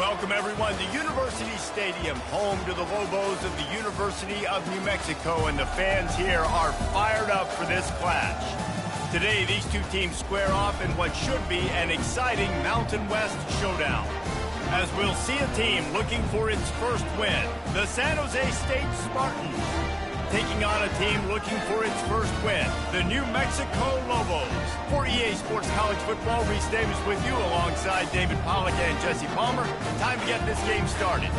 Welcome, everyone, to University Stadium, home to the Lobos of the University of New Mexico, and the fans here are fired up for this clash. Today, these two teams square off in what should be an exciting Mountain West showdown, as we'll see a team looking for its first win, the San Jose State Spartans, taking on a team looking for its first win, the New Mexico Lobos. For EA Sports College Football, Reese Davis with you alongside David Pollack and Jesse Palmer. Time to get this game started.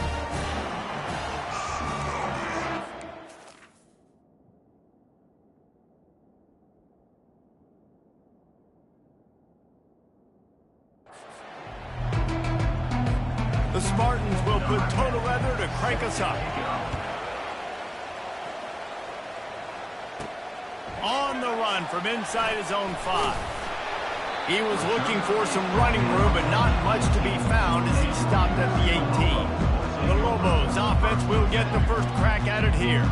The Spartans will put total leather to crank us up. On the run from inside his own 5. He was looking for some running room, but not much to be found as he stopped at the 18. The Lobos offense will get the first crack at it here.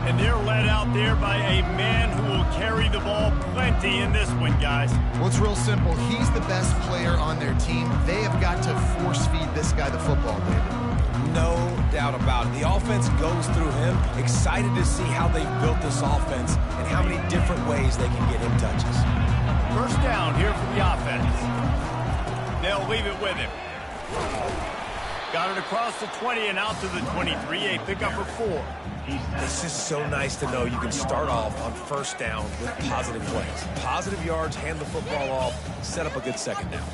And they're led out there by a man who will carry the ball plenty in this one, guys. Well, it's real simple. He's the best player on their team. They have got to force feed this guy the football, David. No doubt about it. The offense goes through him. Excited to see how they've built this offense and how many different ways they can get him touches. First down here for the offense. They'll leave it with him. Got it across the 20 and out to the 23, a pickup for 4. This is so nice to know you can start off on first down with positive plays. Positive yards, hand the football off, set up a good second down.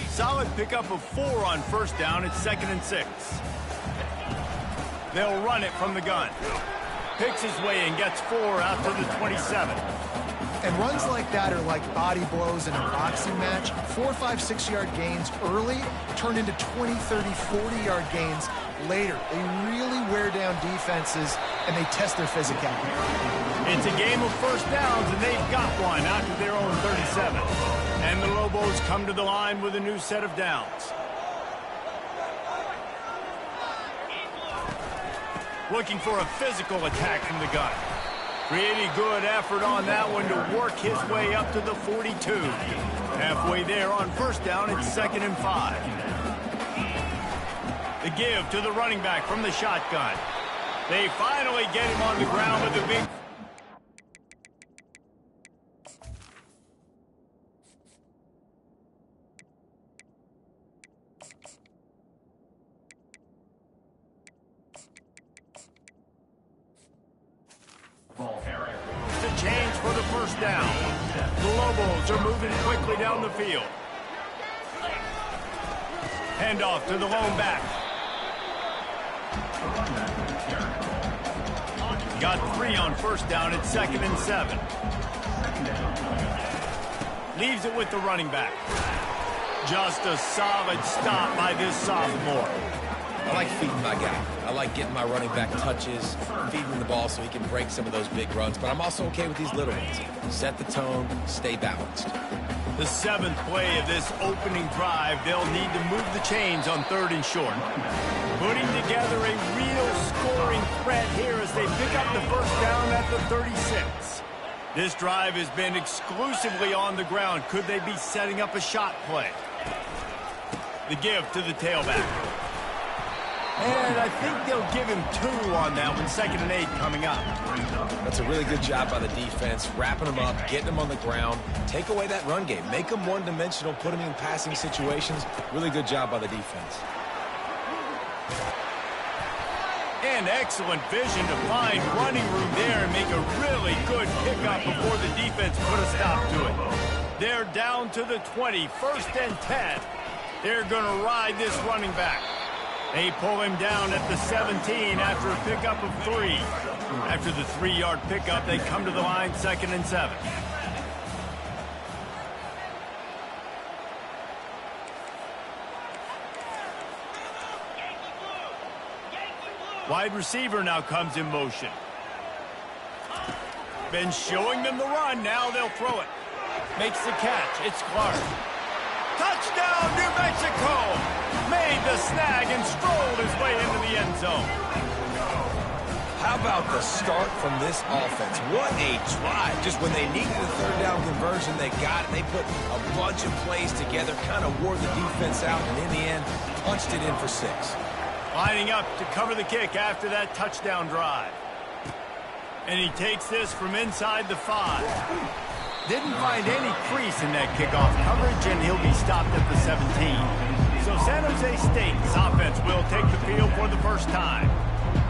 Solid pickup of 4 on first down. It's 2nd and 6. They'll run it from the gun. Picks his way and gets 4 out to the 27. And runs like that are like body blows in a boxing match. 4, 5, 6-yard gains early turn into 20, 30, 40-yard gains later. They really wear down defenses, and they test their physicality. It's a game of first downs, and they've got one out to their own 37. And the Lobos come to the line with a new set of downs. Looking for a physical attack from the gun. Pretty good effort on that one to work his way up to the 42. Halfway there on first down, it's 2nd and 5. The give to the running back from the shotgun. They finally get him on the ground with a big... To change for the first down. The Lobos are moving quickly down the field. Handoff to the lone back. Got 3 on first down. It's 2nd and 7. Leaves it with the running back. Just a solid stop by this sophomore. I like feeding my guy. I like getting my running back touches, feeding the ball so he can break some of those big runs. But I'm also okay with these little ones. Set the tone, stay balanced. The 7th play of this opening drive, they'll need to move the chains on 3rd and short. Putting together a real scoring threat here as they pick up the first down at the 36. This drive has been exclusively on the ground. Could they be setting up a shot play? The give to the tailback. And I think they'll give him 2 on that one. 2nd and 8 coming up. That's a really good job by the defense, wrapping them up, getting them on the ground. Take away that run game. Make them one-dimensional, put them in passing situations. Really good job by the defense. And excellent vision to find running room there and make a really good pickup before the defense put a stop to it. They're down to the 20, 1st and 10. They're going to ride this running back. They pull him down at the 17 after a pickup of 3. After the 3-yard pickup, they come to the line 2nd and 7. Wide receiver now comes in motion. Been showing them the run. Now they'll throw it. Makes the catch. It's Clark. Touchdown, New Mexico! Made the snag and strolled his way into the end zone. How about the start from this offense? What a drive. Just when they needed a third down conversion, they got it. They put a bunch of plays together, kind of wore the defense out, and in the end, punched it in for 6. Lining up to cover the kick after that touchdown drive. And he takes this from inside the 5. Didn't find any crease in that kickoff coverage, and he'll be stopped at the 17. So San Jose State's offense will take the field for the first time.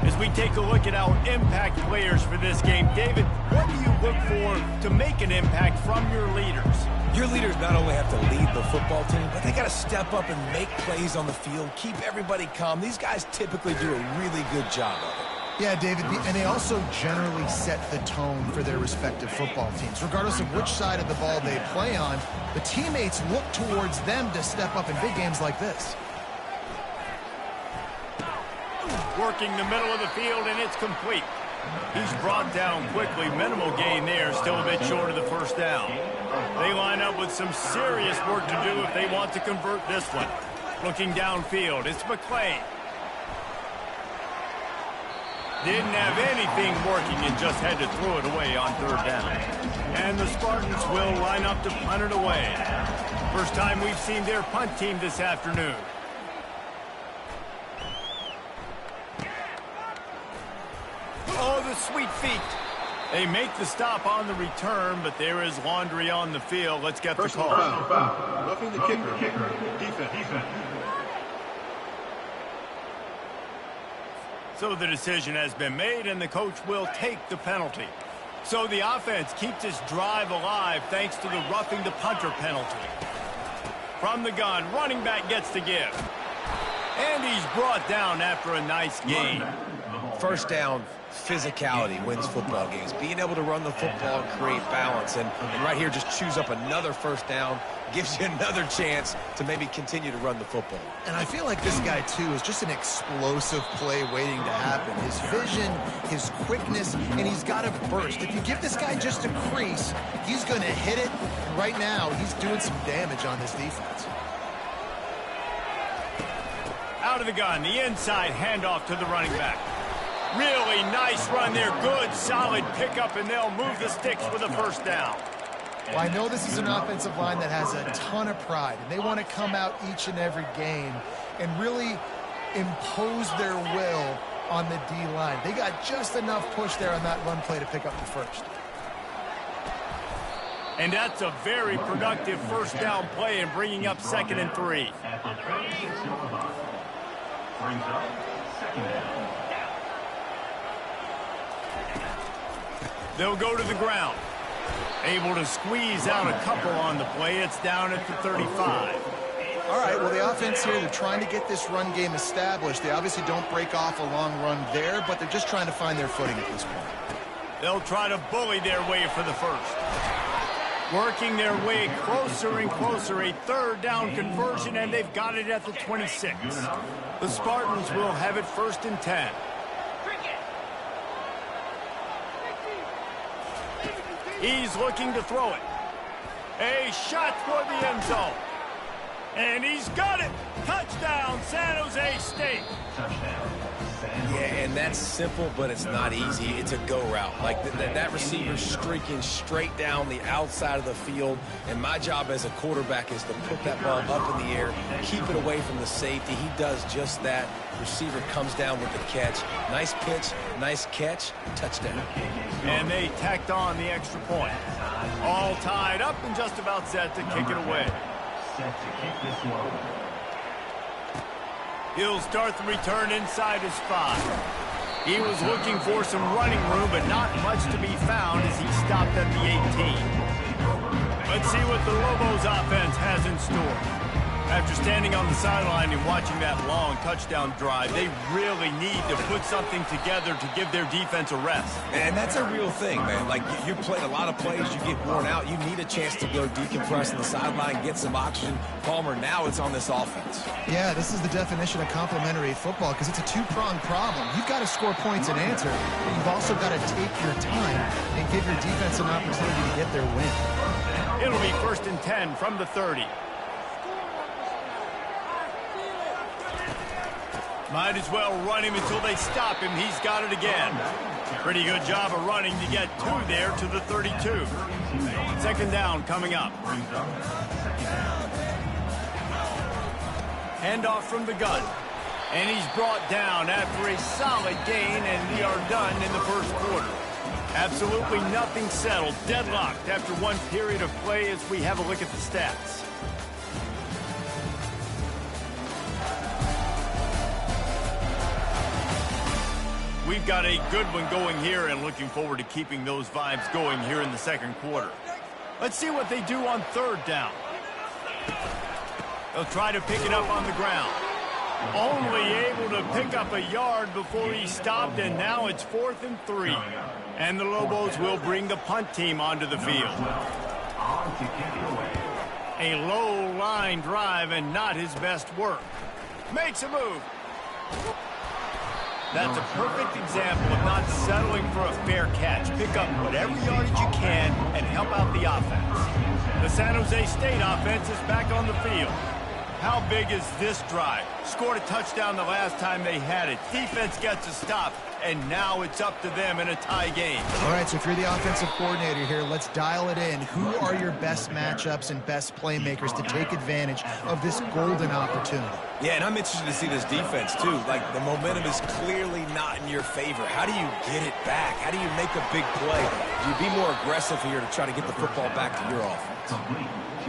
As we take a look at our impact players for this game, David, what do you look for to make an impact from your leaders? Your leaders not only have to lead the football team, but they got to step up and make plays on the field, keep everybody calm. These guys typically do a really good job of it. Yeah, David, and they also generally set the tone for their respective football teams. Regardless of which side of the ball they play on, the teammates look towards them to step up in big games like this. Working the middle of the field, and it's complete. He's brought down quickly. Minimal gain there, still a bit short of the first down. They line up with some serious work to do if they want to convert this one. Looking downfield, it's McClain. Didn't have anything working and just had to throw it away on third down. And the Spartans will line up to punt it away. First time we've seen their punt team this afternoon. Oh, the sweet feet. They make the stop on the return, but there is laundry on the field. Let's get the call. Roughing the kicker. Defense. So the decision has been made, and the coach will take the penalty. So the offense keeps its drive alive thanks to the roughing the punter penalty. From the gun, running back gets the give. And he's brought down after a nice gain. First down, physicality wins football games. Being able to run the football and create balance. And right here, just choose up another first down, gives you another chance to maybe continue to run the football. And I feel like this guy, too, is just an explosive play waiting to happen. His vision, his quickness, and he's got a burst. If you give this guy just a crease, he's going to hit it. And right now, he's doing some damage on this defense. Out of the gun, the inside handoff to the running back. Really nice run there. Good, solid pickup, and they'll move the sticks with a first down. Well, I know this is an offensive line that has a ton of pride, and they want to come out each and every game and really impose their will on the D-line. They got just enough push there on that run play to pick up the first. And that's a very productive first down play and bringing up 2nd and 3. They'll go to the ground. Able to squeeze out a couple on the play. It's down at the 35. All right, well, the offense here, they're trying to get this run game established. They obviously don't break off a long run there, but they're just trying to find their footing at this point. They'll try to bully their way for the first. Working their way closer and closer. A third down conversion, and they've got it at the 26. The Spartans will have it 1st and 10. He's looking to throw it. A shot for the end zone. And he's got it. Touchdown, San Jose State. Yeah, and that's simple, but it's not easy. It's a go route. Like that receiver streaking straight down the outside of the field, and my job as a quarterback is to put that ball up in the air, keep it away from the safety. He does just that. Receiver comes down with the catch. Nice pitch, nice catch, touchdown. And they tacked on the extra point. All tied up and just about set to kick it away. Set to kick this one. He'll start the return inside his 5. He was looking for some running room, but not much to be found as he stopped at the 18. Let's see what the Lobos offense has in store. After standing on the sideline and watching that long touchdown drive, they really need to put something together to give their defense a rest. And that's a real thing, man. Like, you played a lot of plays, you get worn out, you need a chance to go decompress on the sideline, get some oxygen. Palmer, now it's on this offense. Yeah, this is the definition of complementary football because it's a two-pronged problem. You've got to score points and answer, but you've also got to take your time and give your defense an opportunity to get their win. It'll be 1st and 10 from the 30. Might as well run him until they stop him. He's got it again. Pretty good job of running to get 2 there to the 32. Second down coming up. Handoff from the gun. And he's brought down after a solid gain, and we are done in the first quarter. Absolutely nothing settled. Deadlocked after one period of play as we have a look at the stats. We've got a good one going here and looking forward to keeping those vibes going here in the second quarter. Let's see what they do on third down. They'll try to pick it up on the ground. Only able to pick up a yard before he stopped, and now it's 4th and 3. And the Lobos will bring the punt team onto the field. A low line drive and not his best work. Makes a move. That's a perfect example of not settling for a fair catch. Pick up whatever yardage you can and help out the offense. The San Jose State offense is back on the field. How big is this drive? Scored a touchdown the last time they had it. Defense gets a stop, and now it's up to them in a tie game. All right, so if you're the offensive coordinator here, let's dial it in. Who are your best matchups and best playmakers to take advantage of this golden opportunity? Yeah, and I'm interested to see this defense, too. Like, the momentum is clearly not in your favor. How do you get it back? How do you make a big play? Do you be more aggressive here to try to get the football back to your offense?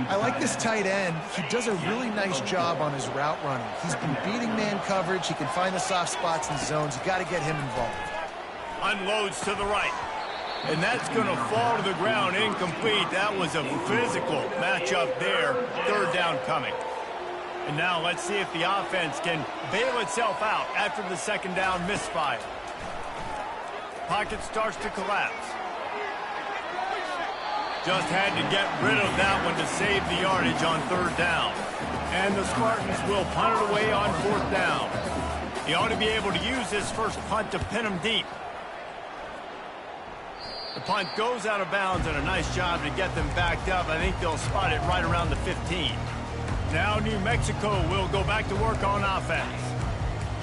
I like this tight end. He does a really nice job on his route running. He's been beating man coverage. He can find the soft spots and zones. You got to get him involved. Unloads to the right. And that's going to fall to the ground incomplete. That was a physical matchup there. Third down coming. And now let's see if the offense can bail itself out after the second down misfire. Pocket starts to collapse. Just had to get rid of that one to save the yardage on third down. And the Spartans will punt it away on 4th down. He ought to be able to use his first punt to pin him deep. The punt goes out of bounds, and a nice job to get them backed up. I think they'll spot it right around the 15. Now New Mexico will go back to work on offense.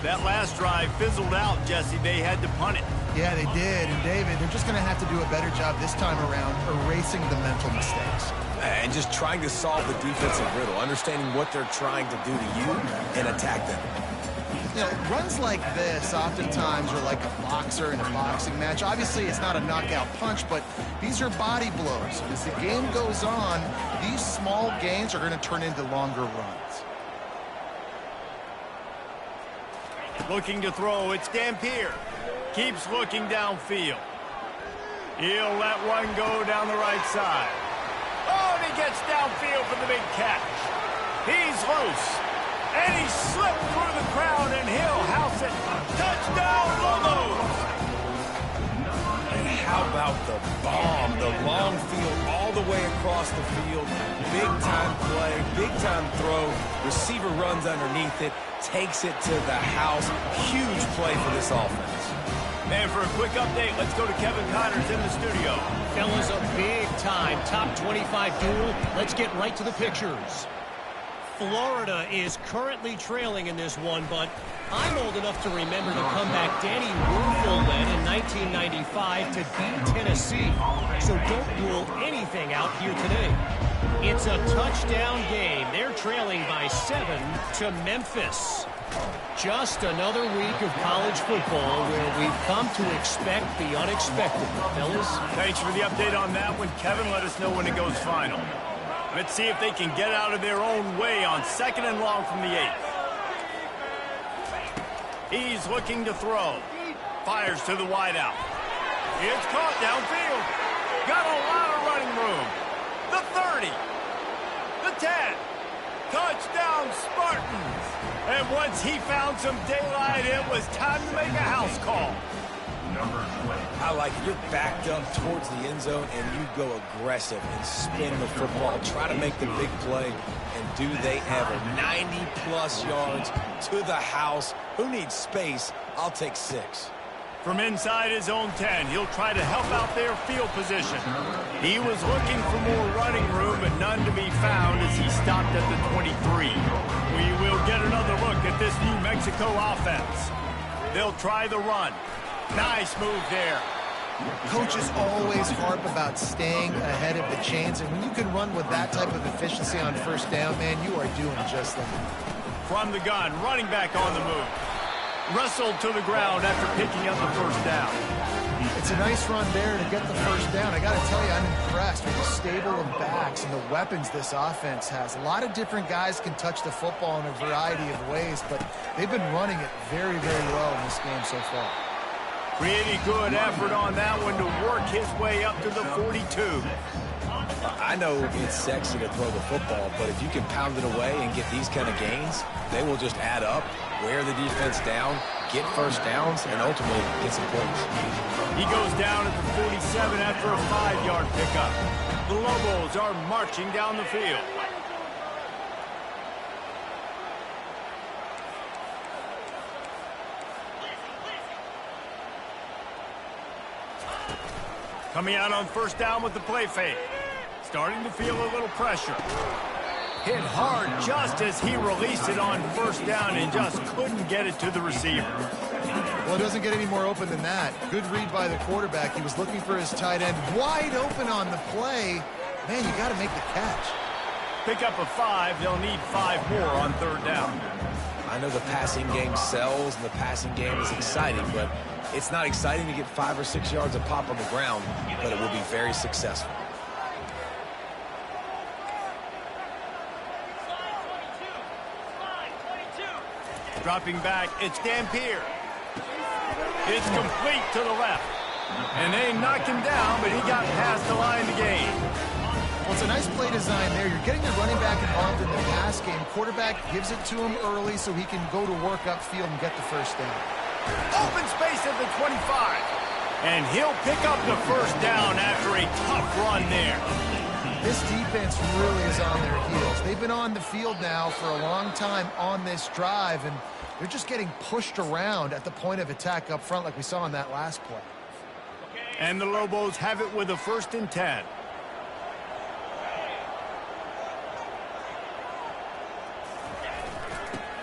That last drive fizzled out, Jesse. They had to punt it. Yeah, they did. And, David, they're just going to have to do a better job this time around erasing the mental mistakes. And just trying to solve the defensive riddle, understanding what they're trying to do to you and attack them. You know, runs like this oftentimes are like a boxer in a boxing match. Obviously, it's not a knockout punch, but these are body blows. As the game goes on, these small gains are going to turn into longer runs. Looking to throw, it's Dampier. Keeps looking downfield. He'll let one go down the right side. Oh, and he gets downfield for the big catch. He's loose. And he slipped through the crowd, and he'll house it. Touchdown, Lobos! And how about the bomb? The long field all the way across the field. Big-time play, big-time throw. Receiver runs underneath it, takes it to the house. Huge play for this offense. And for a quick update, let's go to Kevin Connors in the studio. Fellas, a big-time top 25 duel. Let's get right to the pictures. Florida is currently trailing in this one, but I'm old enough to remember the comeback Danny Wuerffel led in 1995 to beat Tennessee. So don't rule anything out here today. It's a touchdown game. They're trailing by 7 to Memphis. Just another week of college football where we've come to expect the unexpected, fellas. Thanks for the update on that one, Kevin. Let us know when it goes final. Let's see if they can get out of their own way on 2nd and long from the 8th. He's looking to throw. Fires to the wideout. It's caught downfield. Got a lot of running room. The 30. The 10. Touchdown, Spartans. And once he found some daylight, it was time to make a house call. I like it. You're backed up towards the end zone, and you go aggressive and spin the football. Try to make the big play, and do they ever. 90-plus yards to the house. Who needs space? I'll take 6. From inside his own 10, he'll try to help out their field position. He was looking for more running room, but none to be found as he stopped at the 23. We will get another look at this New Mexico offense. They'll try the run. Nice move there. Coaches always harp about staying ahead of the chains, and when you can run with that type of efficiency on first down, man, you are doing just that. From the gun, running back on the move. Wrestled to the ground after picking up the first down. It's a nice run there to get the first down. I got to tell you, I'm impressed with the stable of backs and the weapons this offense has. A lot of different guys can touch the football in a variety of ways, but they've been running it very, very well in this game so far. Pretty good effort on that one to work his way up to the 42. I know it's sexy to throw the football, but if you can pound it away and get these kind of gains, they will just add up, wear the defense down, get first downs, and ultimately get some points. He goes down at the 47 after a 5-yard pickup. The Lobos are marching down the field. Coming out on first down with the play fake. Starting to feel a little pressure. Hit hard just as he released it on first down and just couldn't get it to the receiver. Well, it doesn't get any more open than that. Good read by the quarterback. He was looking for his tight end wide open on the play. Man, you got to make the catch. Pick up a 5. They'll need 5 more on third down. I know the passing game sells and the passing game is exciting, but it's not exciting to get 5 or 6 yards of pop on the ground, but it will be very successful. Dropping back, it's Dampier. It's complete to the left. And they knocked him down, but he got past the line to gain. Well, it's a nice play design there. You're getting the running back involved in the pass game. Quarterback gives it to him early so he can go to work upfield and get the first down. Open space at the 25. And he'll pick up the first down after a tough run there. This defense really is on their heels. They've been on the field now for a long time on this drive, and they're just getting pushed around at the point of attack up front like we saw in that last play. And the Lobos have it with a 1st and 10.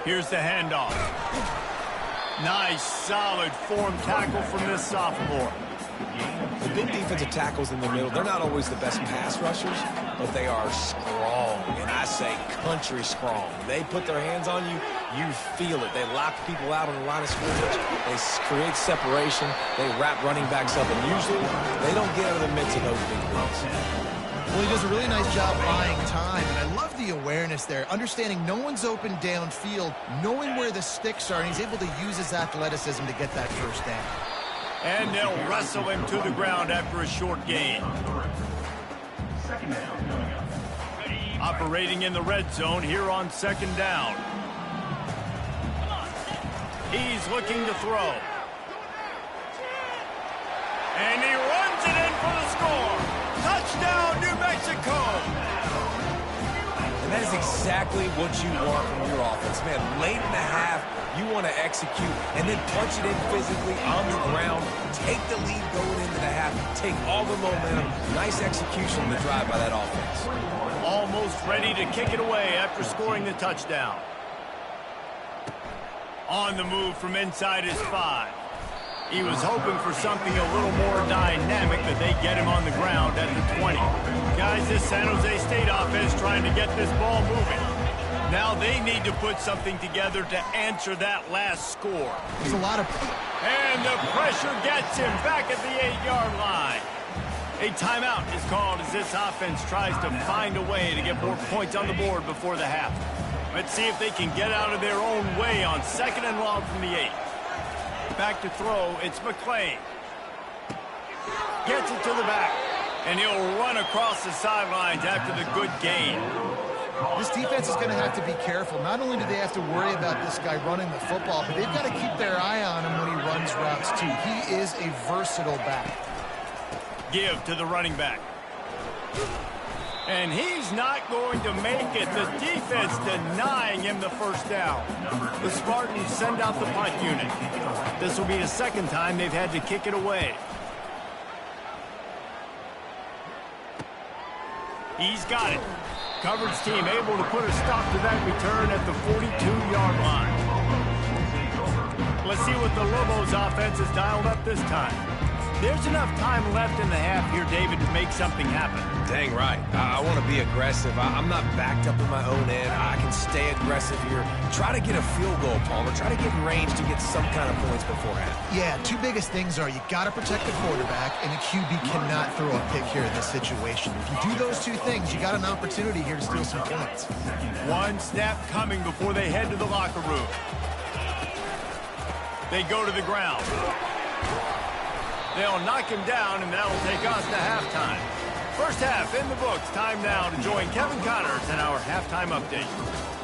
Here's the handoff. Nice, solid form tackle from this sophomore. The big defensive tackles in the middle, they're not always the best pass rushers, but they are strong, and I say country strong. They put their hands on you, you feel it. They lock people out on the line of scrimmage. They create separation. They wrap running backs up, and usually they don't get out of the midst of those big plays. Well, he does a really nice job buying time, and I love the awareness there, understanding no one's open downfield, knowing where the sticks are, and he's able to use his athleticism to get that first down. And they'll wrestle him to the ground after a short gain. Operating in the red zone here on 2nd down. He's looking to throw. And he runs it in for the score. Touchdown, New Mexico. And that is exactly what you want from your offense. Man, late in the half, you want to execute and then punch it in physically on the ground. Take the lead going into the half. Take all the momentum. Nice execution on the drive by that offense. Almost ready to kick it away after scoring the touchdown. On the move from inside his 5. He was hoping for something a little more dynamic, but they get him on the ground at the 20. Guys, this San Jose State offense trying to get this ball moving. Now they need to put something together to answer that last score. There's a lot of... And the pressure gets him back at the 8-yard line. A timeout is called as this offense tries to find a way to get more points on the board before the half. Let's see if they can get out of their own way on 2nd and long from the 8. Back to throw, it's McClain. Gets it to the back, and he'll run across the sidelines after the good gain. This defense is going to have to be careful. Not only do they have to worry about this guy running the football, but they've got to keep their eye on him when he runs routes too. He is a versatile back. Give to the running back. And he's not going to make it. The defense denying him the first down. The Spartans send out the punt unit. This will be the 2nd time they've had to kick it away. He's got it. Coverage team able to put a stop to that return at the 42-yard line. Let's see what the Lobos offense has dialed up this time. There's enough time left in the half here, David, to make something happen. Dang right. I want to be aggressive. I'm not backed up in my own end. I can stay aggressive here. Try to get a field goal, Palmer. Try to get in range to get some kind of points before half. Yeah, two biggest things are you got to protect the quarterback, and the QB cannot throw a pick here in this situation. If you do those two things, you got an opportunity here to steal some points. One snap coming before they head to the locker room. They go to the ground. They'll knock him down, and that'll take us to halftime. First half in the books. Time now to join Kevin Connors in our halftime update.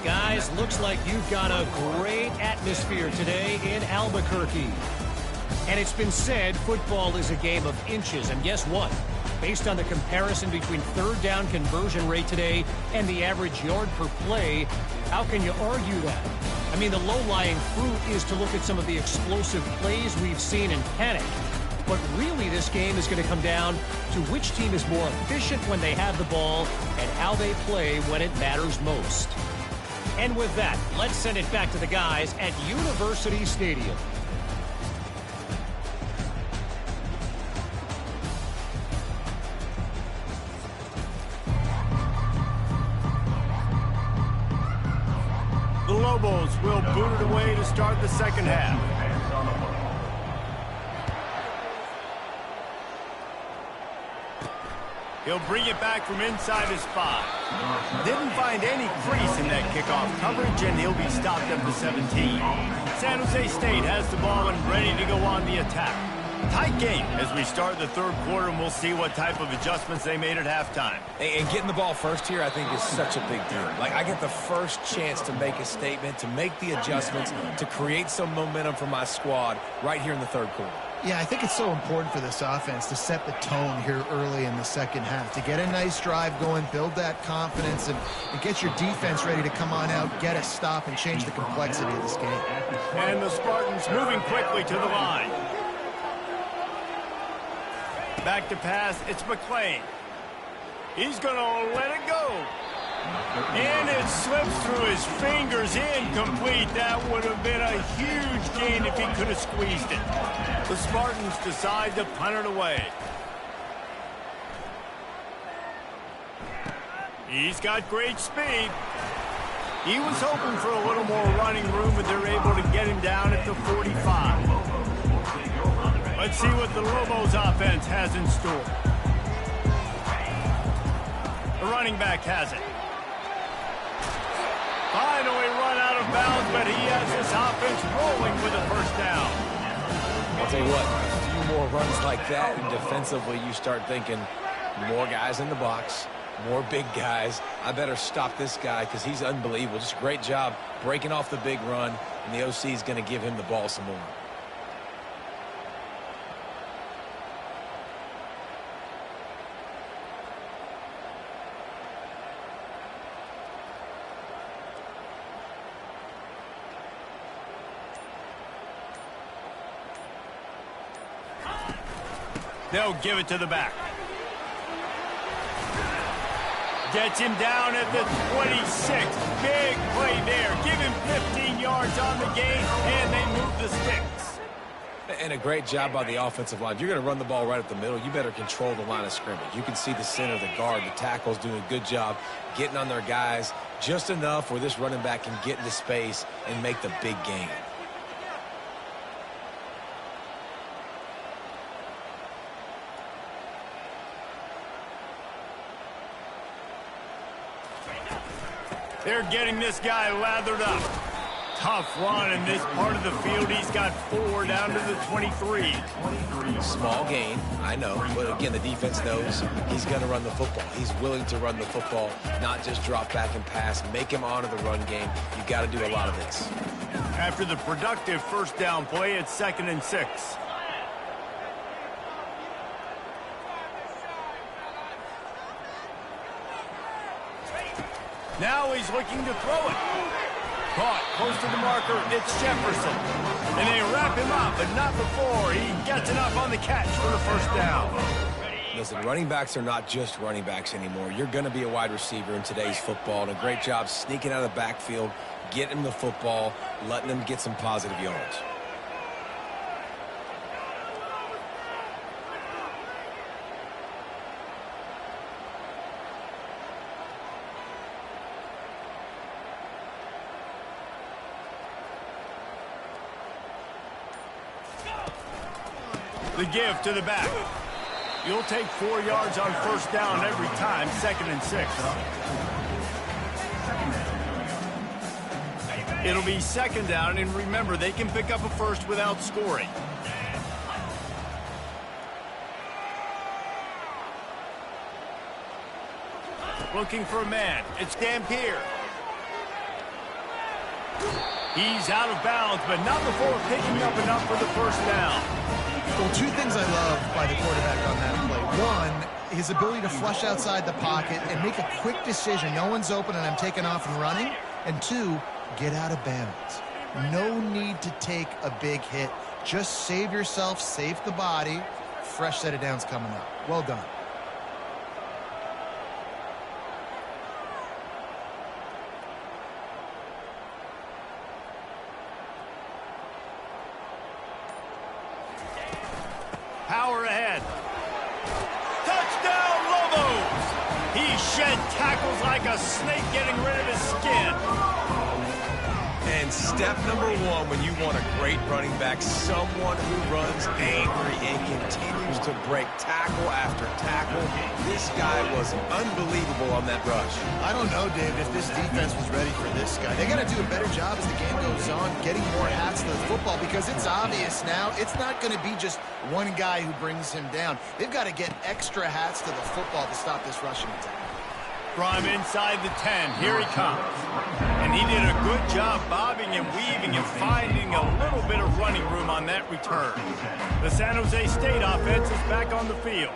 Guys, looks like you've got a great atmosphere today in Albuquerque. And it's been said football is a game of inches. And guess what? Based on the comparison between third down conversion rate today and the average yard per play, how can you argue that? I mean, the low-lying fruit is to look at some of the explosive plays we've seen in panic. But really, this game is going to come down to which team is more efficient when they have the ball and how they play when it matters most. And with that, let's send it back to the guys at University Stadium. The Lobos will boot it away to start the second half. He'll bring it back from inside his 5. Didn't find any crease in that kickoff coverage, and he'll be stopped at the 17. San Jose State has the ball and ready to go on the attack. Tight game as we start the third quarter, and we'll see what type of adjustments they made at halftime. And getting the ball first here, I think, is such a big deal. Like, I get the first chance to make a statement, to make the adjustments, to create some momentum for my squad right here in the third quarter. Yeah, I think it's so important for this offense to set the tone here early in the second half, to get a nice drive going, build that confidence, and get your defense ready to come on out, get a stop, and change the complexity of this game. And the Spartans moving quickly to the line. Back to pass, it's McClain. He's going to let it go. And it slips through his fingers, incomplete. That would have been a huge gain if he could have squeezed it. The Spartans decide to punt it away. He's got great speed. He was hoping for a little more running room, but they're able to get him down at the 45. Let's see what the Lobos offense has in store. The running back has it. Finally run out of bounds, but he has this offense rolling with a first down. I'll tell you what, a few more runs like that, and defensively you start thinking more guys in the box, more big guys. I better stop this guy because he's unbelievable. Just a great job breaking off the big run, and the OC is going to give him the ball some more. They'll give it to the back. Gets him down at the 26. Big play there. Give him 15 yards on the game, and they move the sticks. And a great job by the offensive line. If you're going to run the ball right up the middle, you better control the line of scrimmage. You can see the center, the guard, the tackles doing a good job getting on their guys just enough where this running back can get into space and make the big game. They're getting this guy lathered up. Tough run in this part of the field. He's got 4 down to the 23. Small gain, I know. But again, the defense knows he's going to run the football. He's willing to run the football, not just drop back and pass. Make him honor the run game. You've got to do a lot of this. After the productive first down play, it's 2nd and 6. Now he's looking to throw it. Caught close to the marker. It's Jefferson. And they wrap him up, but not before he gets enough on the catch for the first down. Listen, running backs are not just running backs anymore. You're going to be a wide receiver in today's football, and a great job sneaking out of the backfield, getting them the football, letting them get some positive yards. The give to the back. You'll take 4 yards on first down every time, 2nd and 6. It'll be 2nd down, and remember, they can pick up a first without scoring. Looking for a man. It's Dampier. He's out of bounds, but not before picking up enough for the first down. Well, 2 things I love by the quarterback on that play. One, his ability to flush outside the pocket and make a quick decision. No one's open and I'm taking off and running. And 2, get out of bounds. No need to take a big hit. Just save yourself, save the body. Fresh set of downs coming up. Well done. Power ahead. Touchdown, Lobos! He shed tackles like a snake getting rid of his skin. And step number 1 when you want a great running back, someone who runs angry and continues to break tackle after tackle. This guy was unbelievable on that rush. I don't know, David, if this defense was ready for this guy. They got to do a better job as the game goes on, getting more hats to the football, because it's obvious now it's not going to be just one guy who brings him down. They've got to get extra hats to the football to stop this rushing attack. From inside the 10, here he comes. And he did a good job bobbing and weaving and finding a little bit of running room on that return. The San Jose State offense is back on the field.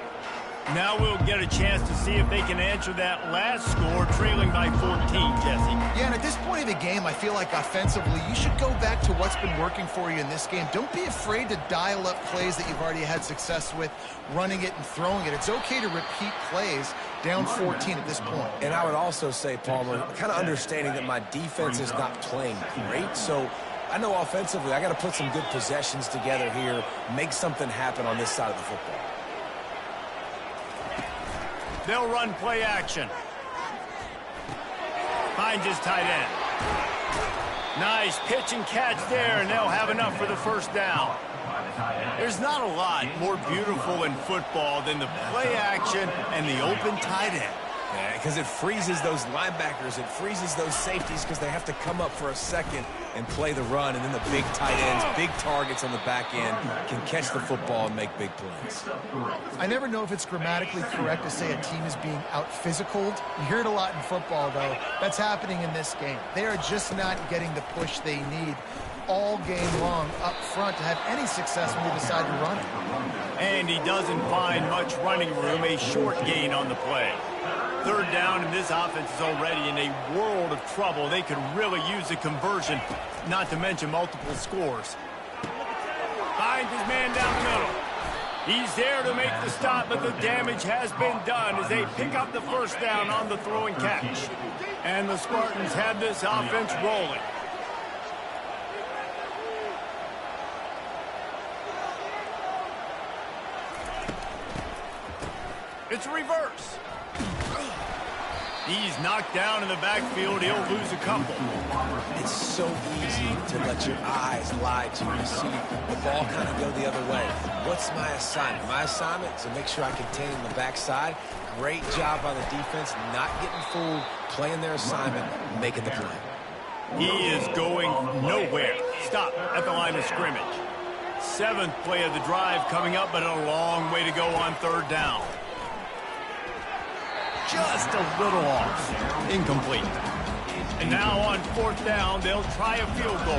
Now we'll get a chance to see if they can answer that last score, trailing by 14, Jesse. Yeah, and at this point of the game, I feel like offensively, you should go back to what's been working for you in this game. Don't be afraid to dial up plays that you've already had success with, running it and throwing it. It's okay to repeat plays down 14 at this point. And I would also say, Palmer, kind of understanding that my defense is not playing great, so I know offensively I got to put some good possessions together here, make something happen on this side of the football. They'll run play action. Finds his tight end. Nice pitch and catch there, and they'll have enough for the first down. There's not a lot more beautiful in football than the play action and the open tight end. Yeah, because it freezes those linebackers, it freezes those safeties because they have to come up for a second and play the run, and then the big tight ends, big targets on the back end can catch the football and make big plays. I never know if it's grammatically correct to say a team is being out-physicaled. You hear it a lot in football, though. That's happening in this game. They are just not getting the push they need all game long up front to have any success when they decide to run it. And he doesn't find much running room, a short gain on the play. 3rd down, and this offense is already in a world of trouble. They could really use a conversion, not to mention multiple scores. Finds his man down the middle. He's there to make the stop, but the damage has been done as they pick up the first down on the throw and catch. And the Spartans have this offense rolling. It's a reverse. He's knocked down in the backfield. He'll lose a couple. It's so easy to let your eyes lie to you. See the ball kind of go the other way. What's my assignment? My assignment is to make sure I contain the backside. Great job by the defense, not getting fooled, playing their assignment, making the play. He is going nowhere. Stop at the line of scrimmage. 7th play of the drive coming up, but a long way to go on 3rd down. Just a little off. Incomplete. And now on 4th down, they'll try a field goal.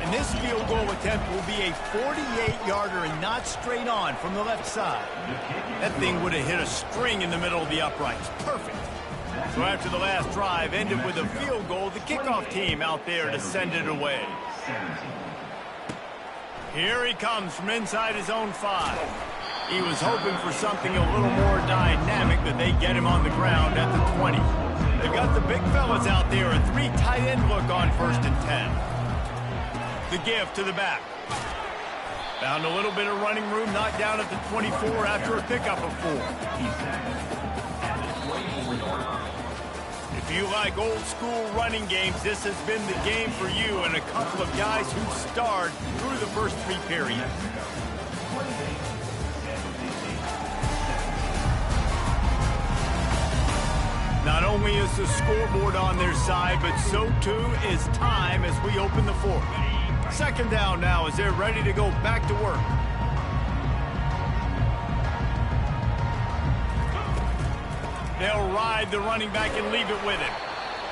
And this field goal attempt will be a 48-yarder and not straight on from the left side. That thing would have hit a string in the middle of the uprights. Perfect. So after the last drive ended with a field goal, the kickoff team out there to send it away. Here he comes from inside his own 5. He was hoping for something a little more dynamic, but they get him on the ground at the 20. They've got the big fellas out there, a 3 tight end look on 1st and 10. The give to the back. Found a little bit of running room, knocked down at the 24 after a pickup of 4. If you like old school running games, this has been the game for you and a couple of guys who starred through the first 3 periods. Not only is the scoreboard on their side, but so too is time as we open the fourth. Second down now as they're ready to go back to work. They'll ride the running back and leave it with him.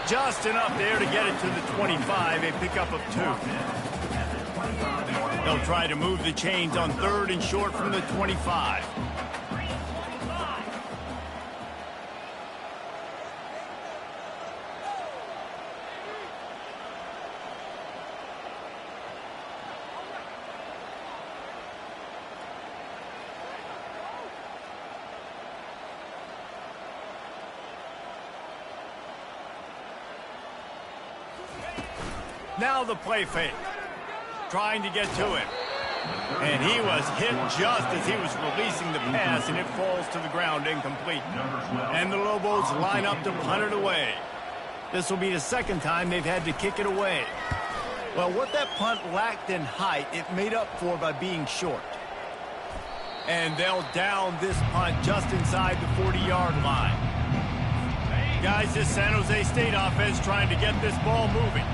Just enough there to get it to the 25, a pickup of 2. They'll try to move the chains on 3rd and short from the 25. Now the play fake. Trying to get to him. And he was hit just as he was releasing the pass, and it falls to the ground incomplete. And the Lobos line up to punt it away. This will be the second time they've had to kick it away. Well, what that punt lacked in height, it made up for by being short. And they'll down this punt just inside the 40-yard line. Guys, this San Jose State offense trying to get this ball moving.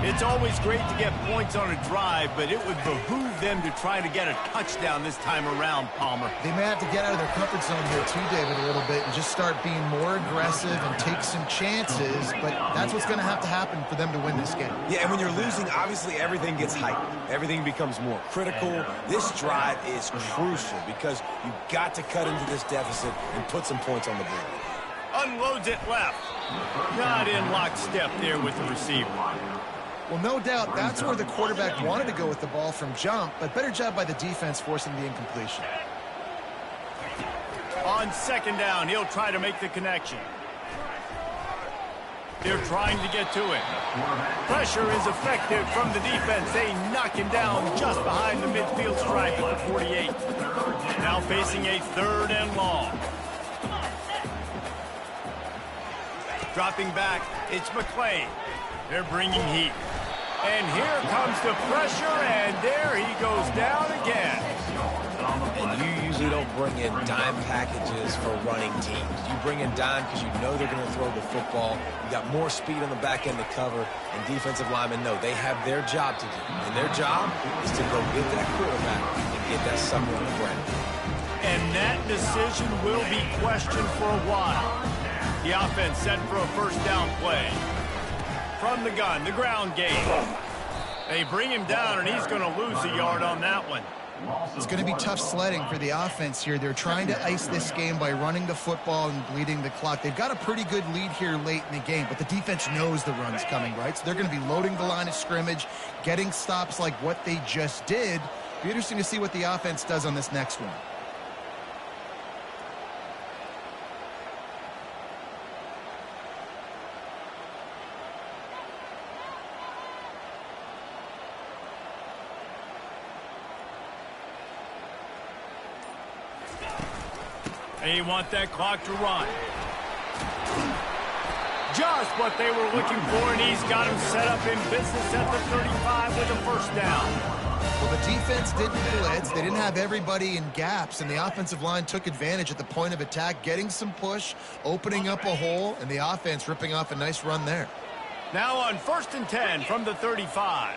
It's always great to get points on a drive, but it would behoove them to try to get a touchdown this time around, Palmer. They may have to get out of their comfort zone here too, David, a little bit and just start being more aggressive and take some chances, but that's what's going to happen for them to win this game. Yeah, and when you're losing, obviously everything gets heightened. Everything becomes more critical. This drive is crucial because you've got to cut into this deficit and put some points on the board. Unloads it left. Not in lockstep there with the receiver. Well, no doubt that's where the quarterback wanted to go with the ball from jump, but better job by the defense forcing the incompletion. On second down, he'll try to make the connection. They're trying to get to it. Pressure is effective from the defense. They knock him down just behind the midfield stripe at the 48. Now facing a 3rd and long. Dropping back, it's McClain. They're bringing heat. And here comes the pressure, and there he goes down again. And you usually don't bring in dime packages for running teams. You bring in dime because you know they're going to throw the football. You got more speed on the back end to cover, and defensive linemen know they have their job to do. And their job is to go get that quarterback and get that sucker on the ground. And that decision will be questioned for a while. The offense set for a 1st down play. From the gun, the ground game. They bring him down, and he's going to lose a yard on that one. It's going to be tough sledding for the offense here. They're trying to ice this game by running the football and bleeding the clock. They've got a pretty good lead here late in the game, but the defense knows the run's coming, right? So they're going to be loading the line of scrimmage, getting stops like what they just did. Be interesting to see what the offense does on this next one. They want that clock to run. Just what they were looking for, and he's got him set up in business at the 35 with a 1st down. Well, the defense didn't blitz. They didn't have everybody in gaps, and the offensive line took advantage at the point of attack, getting some push, opening up a hole, and the offense ripping off a nice run there. Now on 1st and 10 from the 35.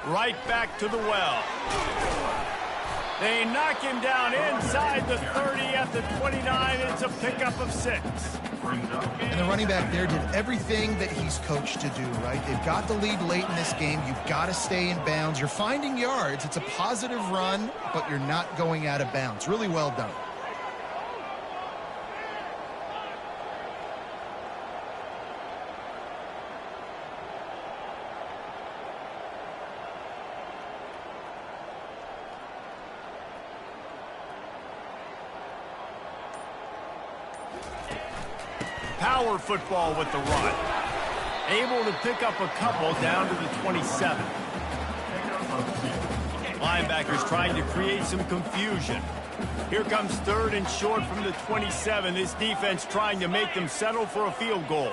Right back to the well. They knock him down inside the 30 at the 29. It's a pickup of 6. And the running back there did everything that he's coached to do, right? They've got the lead late in this game. You've got to stay in bounds. You're finding yards. It's a positive run, but you're not going out of bounds. Really well done. Power football with the run. Able to pick up a couple down to the 27. Linebackers trying to create some confusion. Here comes 3rd and short from the 27. This defense trying to make them settle for a field goal.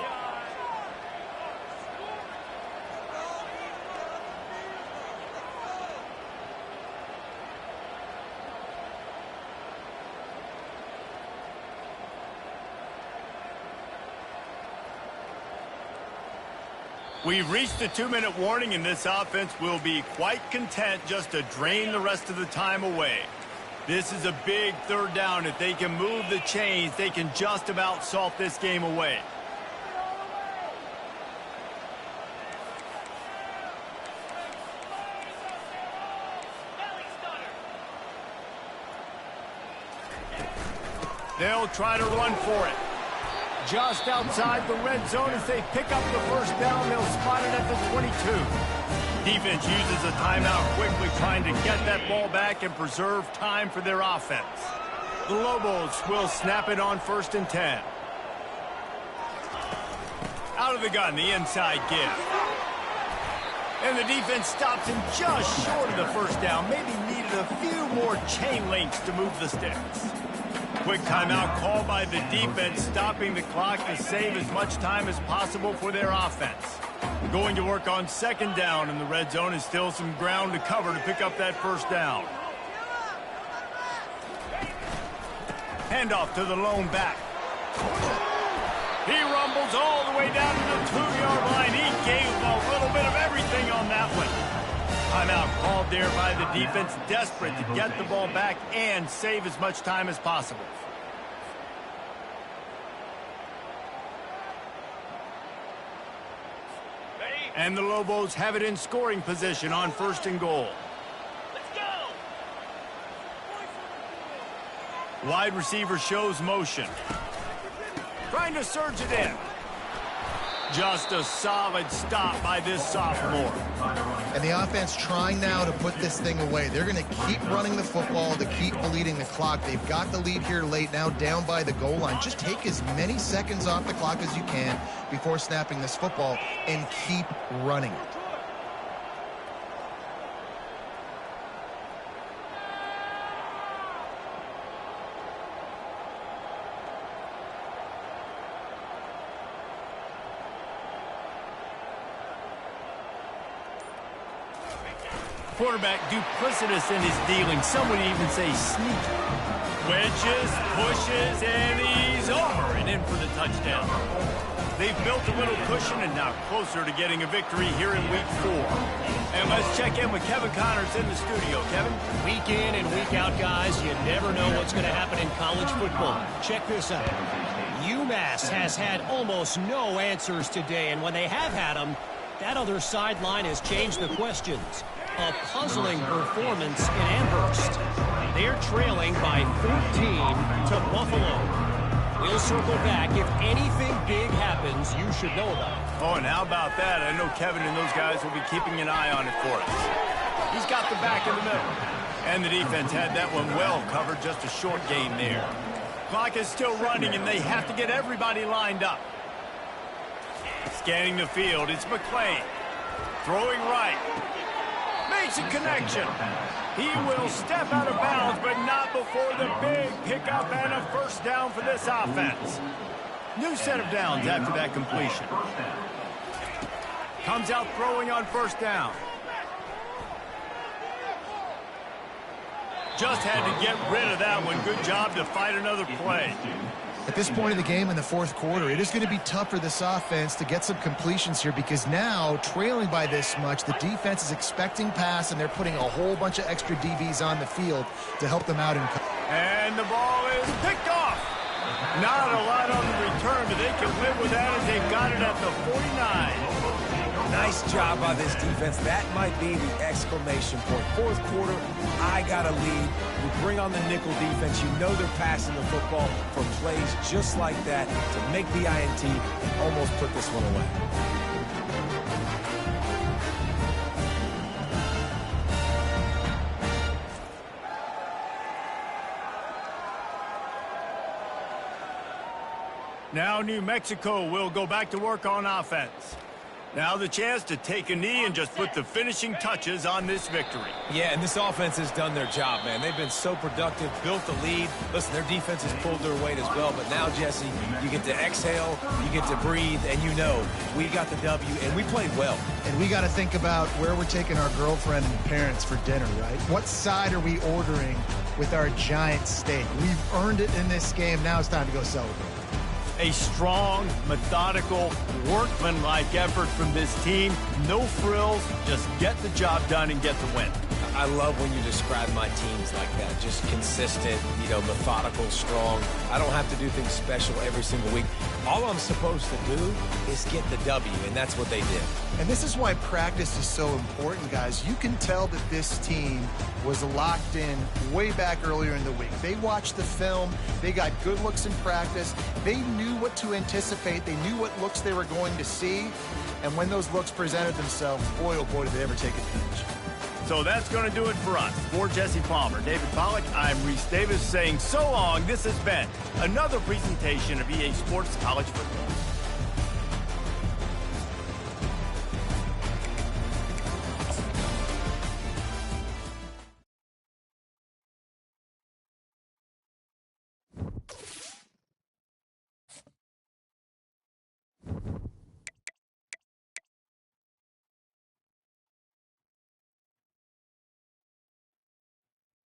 We've reached the 2-minute warning, and this offense will be quite content just to drain the rest of the time away. This is a big 3rd down. If they can move the chains, they can just about salt this game away. They'll try to run for it. Just outside the red zone as they pick up the 1st down. They'll spot it at the 22. Defense uses a timeout quickly, trying to get that ball back and preserve time for their offense. The Lobos will snap it on 1st and 10. Out of the gun, the inside give. And the defense stops him just short of the 1st down. Maybe needed a few more chain links to move the sticks. Quick timeout called by the defense, stopping the clock to save as much time as possible for their offense. Going to work on 2nd down, and the red zone is still some ground to cover to pick up that 1st down. Handoff to the lone back. He rumbles all the way down to the 2-yard line. He gave a little bit of everything on that one. Timeout called there by the defense, desperate to get the ball back and save as much time as possible. And the Lobos have it in scoring position on 1st and goal. Let's go! Wide receiver shows motion. Trying to surge it in. Just a solid stop by this sophomore. And the offense trying now to put this thing away. They're going to keep running the football to keep bleeding the clock. They've got the lead here late, now down by the goal line. Just take as many seconds off the clock as you can before snapping this football and keep running it. Quarterback duplicitous in his dealing. Some would even say sneaky. Wedges, pushes, and he's over and in for the touchdown. They've built a little cushion and now closer to getting a victory here in Week 4. And let's check in with Kevin Connors in the studio. Kevin? Week in and week out, guys. You never know what's going to happen in college football. Check this out. UMass has had almost no answers today, and when they have had them, that other sideline has changed the questions. A puzzling performance in Amherst. They're trailing by 14 to Buffalo. We'll circle back. If anything big happens, you should know about it. Oh, and how about that? I know Kevin and those guys will be keeping an eye on it for us. He's got the back in the middle. And the defense had that one well covered. Just a short gain there. Clock is still running, and they have to get everybody lined up. Scanning the field, it's McClain. Throwing right. Makes a connection. He will step out of bounds, but not before the big pickup and a 1st down for this offense. New set of downs after that completion. Comes out throwing on 1st down. Just had to get rid of that one. Good job to fight another play. At this point in the game in the 4th quarter, it is going to be tough for this offense to get some completions here because now, trailing by this much, the defense is expecting pass, and they're putting a whole bunch of extra DBs on the field to help them out. And the ball is picked off. Not a lot on the return, but they can live with that as they've got it at the 49. Nice job by this defense. That might be the exclamation point. 4th quarter, I got a lead. We bring on the nickel defense. You know they're passing the football for plays just like that to make the INT and almost put this one away. Now New Mexico will go back to work on offense. Now the chance to take a knee and just put the finishing touches on this victory. Yeah, and this offense has done their job, man. They've been so productive, built the lead. Listen, their defense has pulled their weight as well. But now, Jesse, you get to exhale, you get to breathe, and you know we got the W, and we played well. And we got to think about where we're taking our girlfriend and parents for dinner, right? What side are we ordering with our giant steak? We've earned it in this game. Now it's time to go celebrate. A strong, methodical, workmanlike effort from this team. No frills, just get the job done and get the win. I love when you describe my teams like that. Just consistent, methodical, strong. I don't have to do things special every single week. All I'm supposed to do is get the W, and that's what they did. And this is why practice is so important, guys. You can tell that this team was locked in way back earlier in the week. They watched the film. They got good looks in practice. They knew what to anticipate. They knew what looks they were going to see. And when those looks presented themselves, boy, oh boy, did they ever take advantage. So that's going to do it for us. For Jesse Palmer, David Pollack, I'm Reese Davis saying so long. This has been another presentation of EA Sports College Football.